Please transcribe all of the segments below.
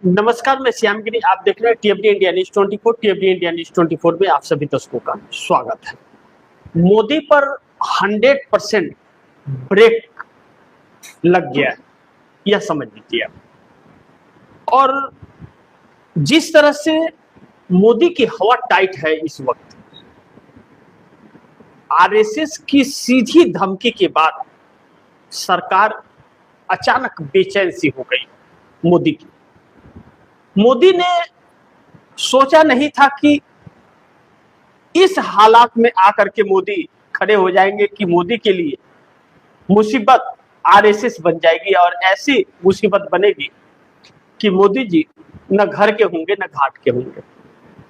नमस्कार, मैं श्याम गिरी। आप देख रहे हैं टीएफडी इंडिया न्यूज 24। टीएफडी इंडिया न्यूज 24 में आप सभी दर्शकों का स्वागत है। मोदी पर 100% ब्रेक लग गया है, यह समझ लीजिए आप। और जिस तरह से मोदी की हवा टाइट है इस वक्त, आरएसएस की सीधी धमकी के बाद सरकार अचानक बेचैन सी हो गई मोदी की। मोदी ने सोचा नहीं था कि इस हालात में आकर के मोदी खड़े हो जाएंगे कि मोदी के लिए मुसीबत आरएसएस बन जाएगी और ऐसी मुसीबत बनेगी कि मोदी जी न घर के होंगे न घाट के होंगे।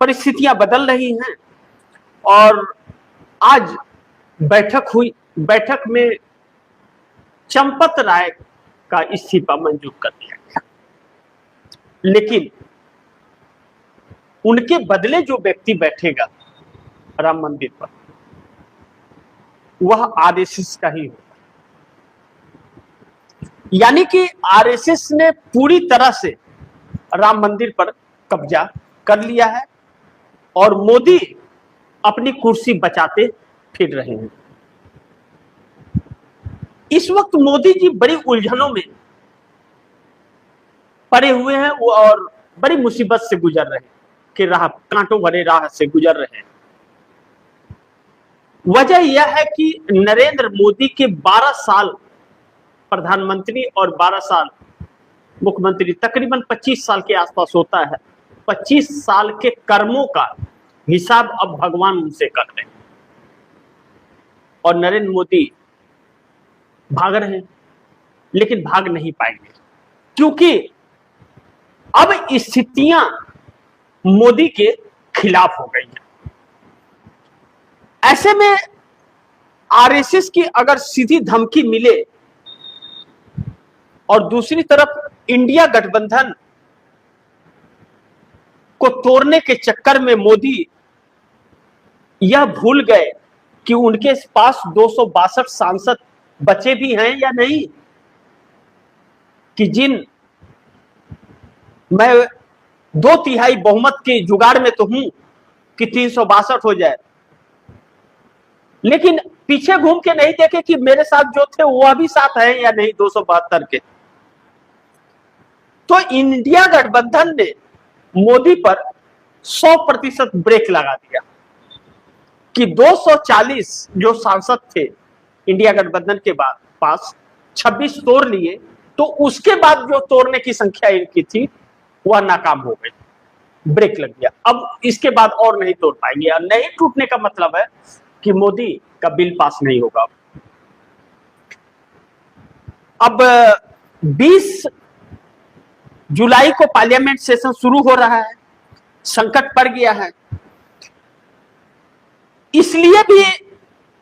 परिस्थितियां बदल रही हैं और आज बैठक हुई। बैठक में चंपत राय का इस्तीफा मंजूर कर दिया गया, लेकिन उनके बदले जो व्यक्ति बैठेगा राम मंदिर पर, वह आरएसएस का ही होगा। यानी कि आरएसएस ने पूरी तरह से राम मंदिर पर कब्जा कर लिया है और मोदी अपनी कुर्सी बचाते फिर रहे हैं। इस वक्त मोदी जी बड़ी उलझनों में पड़े हुए हैं और बड़ी मुसीबत से गुजर रहे हैं कि राह कांटों भरे राह से गुजर रहे हैं। वजह यह है कि नरेंद्र मोदी के 12 साल प्रधानमंत्री और 12 साल मुख्यमंत्री, तकरीबन 25 साल के आसपास होता है। 25 साल के कर्मों का हिसाब अब भगवान उनसे कर रहे हैं और नरेंद्र मोदी भाग रहे हैं, लेकिन भाग नहीं पाएंगे क्योंकि अब स्थितियां मोदी के खिलाफ हो गई हैं। ऐसे में आरएसएस की अगर सीधी धमकी मिले और दूसरी तरफ इंडिया गठबंधन को तोड़ने के चक्कर में मोदी यह भूल गए कि उनके पास 262 सांसद बचे भी हैं या नहीं, कि जिन मैं 2/3 बहुमत के जुगाड़ में तो हूं कि 362 हो जाए, लेकिन पीछे घूम के नहीं देखे कि मेरे साथ जो थे वह भी साथ हैं या नहीं 272 के। तो इंडिया गठबंधन ने मोदी पर 100% ब्रेक लगा दिया कि 240 जो सांसद थे इंडिया गठबंधन के बाद पास 26 तोड़ लिए, तो उसके बाद जो तोड़ने की संख्या इनकी थी वह नाकाम हो गई, ब्रेक लग गया। अब इसके बाद और नहीं तोड़ पाएंगे और नहीं टूटने का मतलब है कि मोदी का बिल पास नहीं होगा। अब 20 जुलाई को पार्लियामेंट सेशन शुरू हो रहा है, संकट पड़ गया है। इसलिए भी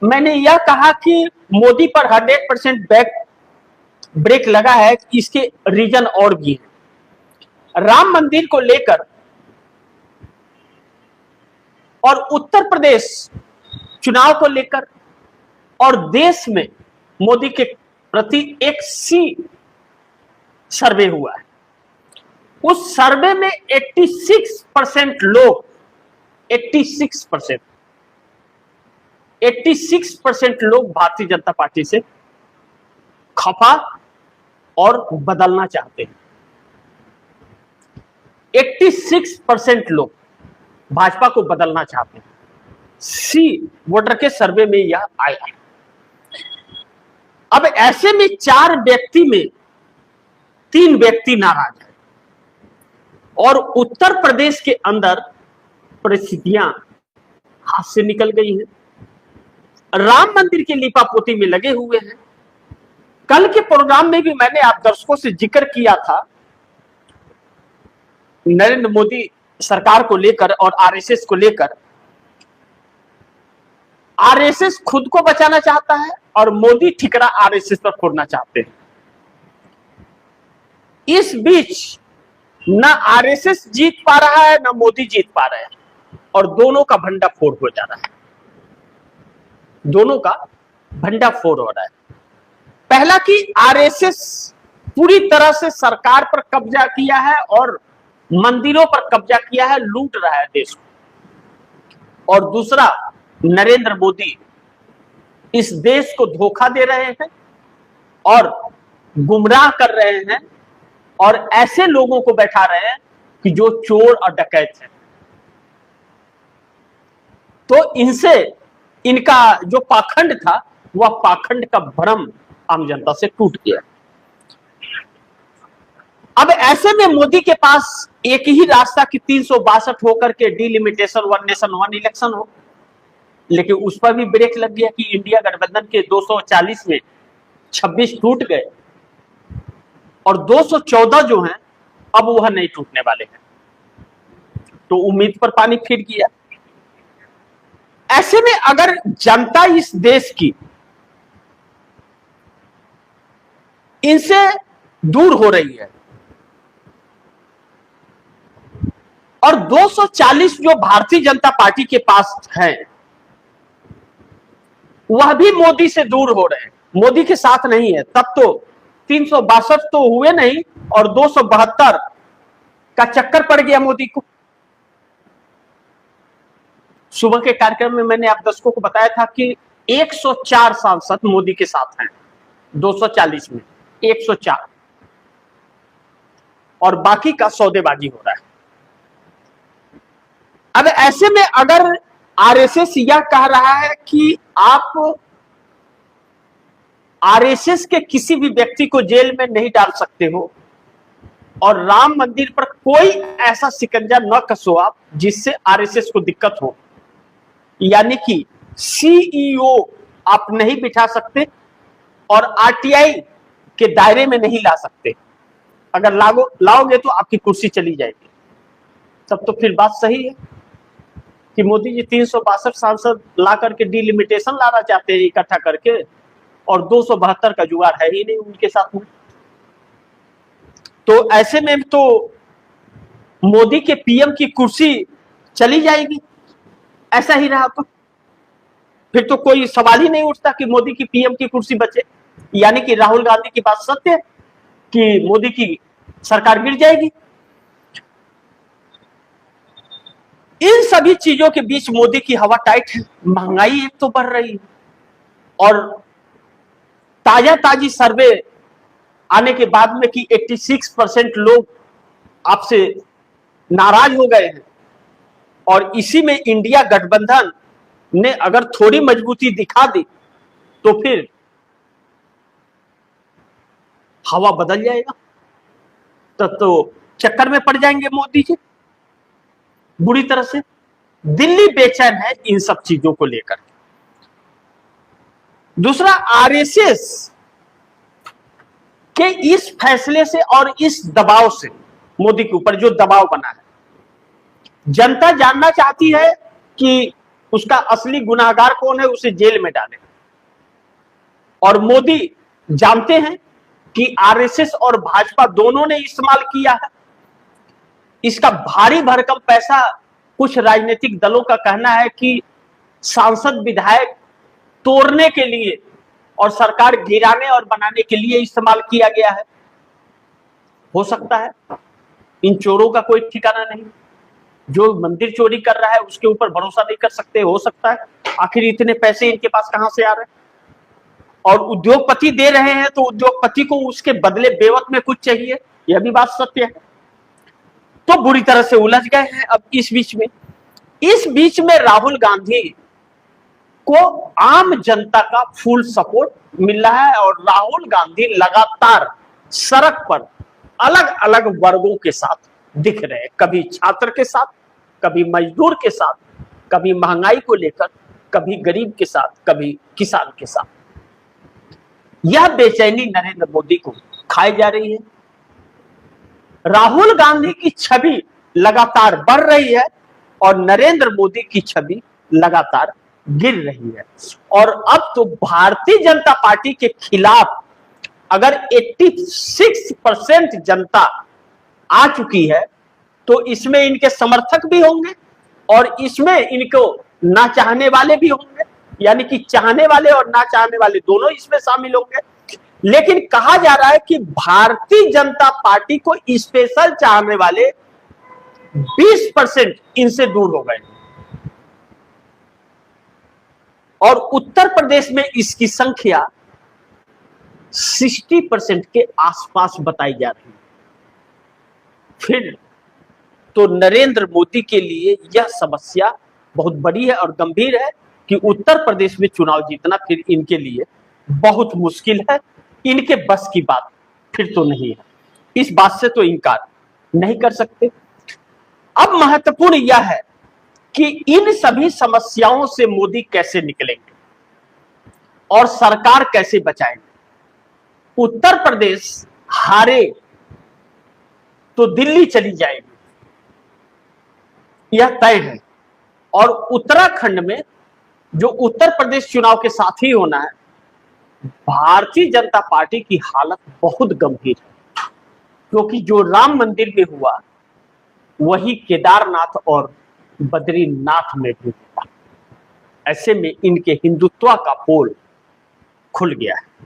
मैंने यह कहा कि मोदी पर 100% ब्रेक लगा है। इसके रीजन और भी है। राम मंदिर को लेकर और उत्तर प्रदेश चुनाव को लेकर और देश में मोदी के प्रति एक सी सर्वे हुआ है। उस सर्वे में 86% लोग 86% लोग भारतीय जनता पार्टी से खफा और बदलना चाहते हैं। 86% लोग भाजपा को बदलना चाहते हैं। सी वोटर के सर्वे में यह आया। अब ऐसे में 4 व्यक्ति में 3 व्यक्ति नाराज हैं और उत्तर प्रदेश के अंदर परिस्थितियां हाथ से निकल गई हैं। राम मंदिर के लीपापोती में लगे हुए हैं। कल के प्रोग्राम में भी मैंने आप दर्शकों से जिक्र किया था नरेंद्र मोदी सरकार को लेकर और आरएसएस को लेकर। आरएसएस खुद को बचाना चाहता है और मोदी ठिकरा आरएसएस पर फोड़ना चाहते हैं। इस बीच न आरएसएस जीत पा रहा है न मोदी जीत पा रहे हैं और दोनों का भंडाफोड़ हो जा रहा है। दोनों का भंडाफोड़ हो रहा है। पहला कि आरएसएस पूरी तरह से सरकार पर कब्जा किया है और मंदिरों पर कब्जा किया है, लूट रहा है देश को। और दूसरा, नरेंद्र मोदी इस देश को धोखा दे रहे हैं और गुमराह कर रहे हैं और ऐसे लोगों को बैठा रहे हैं कि जो चोर और डकैत हैं। तो इनसे इनका जो पाखंड था, वह पाखंड का भ्रम आम जनता से टूट गया। अब ऐसे में मोदी के पास एक ही रास्ता कि 362 होकर के delimitation, one nation one election हो, लेकिन उस पर भी ब्रेक लग गया कि इंडिया गठबंधन के 240 में 26 टूट गए और 214 जो हैं अब वह नहीं टूटने वाले हैं। तो उम्मीद पर पानी फिर गया। ऐसे में अगर जनता इस देश की इनसे दूर हो रही है और 240 जो भारतीय जनता पार्टी के पास है वह भी मोदी से दूर हो रहे हैं, मोदी के साथ नहीं है, तब तो 362 तो हुए नहीं और 272 का चक्कर पड़ गया मोदी को। सुबह के कार्यक्रम में मैंने आप दर्शकों को बताया था कि 104 सांसद मोदी के साथ हैं, 240 में 104, और बाकी का सौदेबाजी हो रहा है। अब ऐसे में अगर आरएसएस यह कह रहा है कि आप आरएसएस के किसी भी व्यक्ति को जेल में नहीं डाल सकते हो और राम मंदिर पर कोई ऐसा शिकंजा न कसो आप जिससे आरएसएस को दिक्कत हो, यानी कि सीईओ आप नहीं बिठा सकते और आरटीआई के दायरे में नहीं ला सकते, अगर लाओगे तो आपकी कुर्सी चली जाएगी। तब तो फिर बात सही है कि मोदी जी 362 सांसद ला करके डिलिमिटेशन लाना चाहते हैं इकट्ठा करके, और 272 का जुगाड़ है ही नहीं उनके साथ में। तो ऐसे में तो मोदी के पीएम की कुर्सी चली जाएगी, ऐसा ही रहा तो फिर तो कोई सवाल ही नहीं उठता कि मोदी की पीएम की कुर्सी बचे। यानी कि राहुल गांधी की बात सत्य है कि मोदी की सरकार गिर जाएगी। इन सभी चीजों के बीच मोदी की हवा टाइट है, महंगाई एक तो बढ़ रही है और ताजी सर्वे आने के बाद में कि 86% लोग आपसे नाराज हो गए हैं, और इसी में इंडिया गठबंधन ने अगर थोड़ी मजबूती दिखा दी तो फिर हवा बदल जाएगा, तब तो चक्कर में पड़ जाएंगे मोदी जी बुरी तरह से। दिल्ली बेचैन है इन सब चीजों को लेकर। दूसरा, आरएसएस के इस फैसले से और इस दबाव से, मोदी के ऊपर जो दबाव बना है, जनता जानना चाहती है कि उसका असली गुनाहगार कौन है, उसे जेल में डाले। और मोदी जानते हैं कि आरएसएस और भाजपा दोनों ने इस्तेमाल किया है। इसका भारी भरकम पैसा कुछ राजनीतिक दलों का कहना है कि सांसद विधायक तोड़ने के लिए और सरकार गिराने और बनाने के लिए इस्तेमाल किया गया है। हो सकता है, इन चोरों का कोई ठिकाना नहीं, जो मंदिर चोरी कर रहा है उसके ऊपर भरोसा नहीं कर सकते। हो सकता है आखिर इतने पैसे इनके पास कहां से आ रहे हैं, और उद्योगपति दे रहे हैं तो उद्योगपति को उसके बदले बेवत में कुछ चाहिए, यह भी बात सत्य है। तो बुरी तरह से उलझ गए हैं। अब इस बीच में राहुल गांधी को आम जनता का फुल सपोर्ट मिल रहा है और राहुल गांधी लगातार सड़क पर अलग अलग वर्गों के साथ दिख रहे हैं, कभी छात्र के साथ, कभी मजदूर के साथ, कभी महंगाई को लेकर, कभी गरीब के साथ, कभी किसान के साथ। यह बेचैनी नरेंद्र मोदी को खाई जा रही है। राहुल गांधी की छवि लगातार बढ़ रही है और नरेंद्र मोदी की छवि लगातार गिर रही है। और अब तो भारतीय जनता पार्टी के खिलाफ अगर 86% जनता आ चुकी है तो इसमें इनके समर्थक भी होंगे और इसमें इनको ना चाहने वाले भी होंगे, यानी कि चाहने वाले और ना चाहने वाले दोनों इसमें शामिल होंगे। लेकिन कहा जा रहा है कि भारतीय जनता पार्टी को स्पेशल चाहने वाले 20% इनसे दूर हो गए और उत्तर प्रदेश में इसकी संख्या 60% के आसपास बताई जा रही है। फिर तो नरेंद्र मोदी के लिए यह समस्या बहुत बड़ी है और गंभीर है कि उत्तर प्रदेश में चुनाव जीतना फिर इनके लिए बहुत मुश्किल है, इनके बस की बात फिर तो नहीं है। इस बात से तो इनकार नहीं कर सकते। अब महत्वपूर्ण यह है कि इन सभी समस्याओं से मोदी कैसे निकलेंगे और सरकार कैसे बचाएंगे। उत्तर प्रदेश हारे तो दिल्ली चली जाएगी, यह तय है। और उत्तराखंड में जो उत्तर प्रदेश चुनाव के साथ ही होना है, भारतीय जनता पार्टी की हालत बहुत गंभीर है, क्योंकि जो राम मंदिर में हुआ वही केदारनाथ और बद्रीनाथ में भी हुआ। ऐसे में इनके हिंदुत्व का पोल खुल गया है।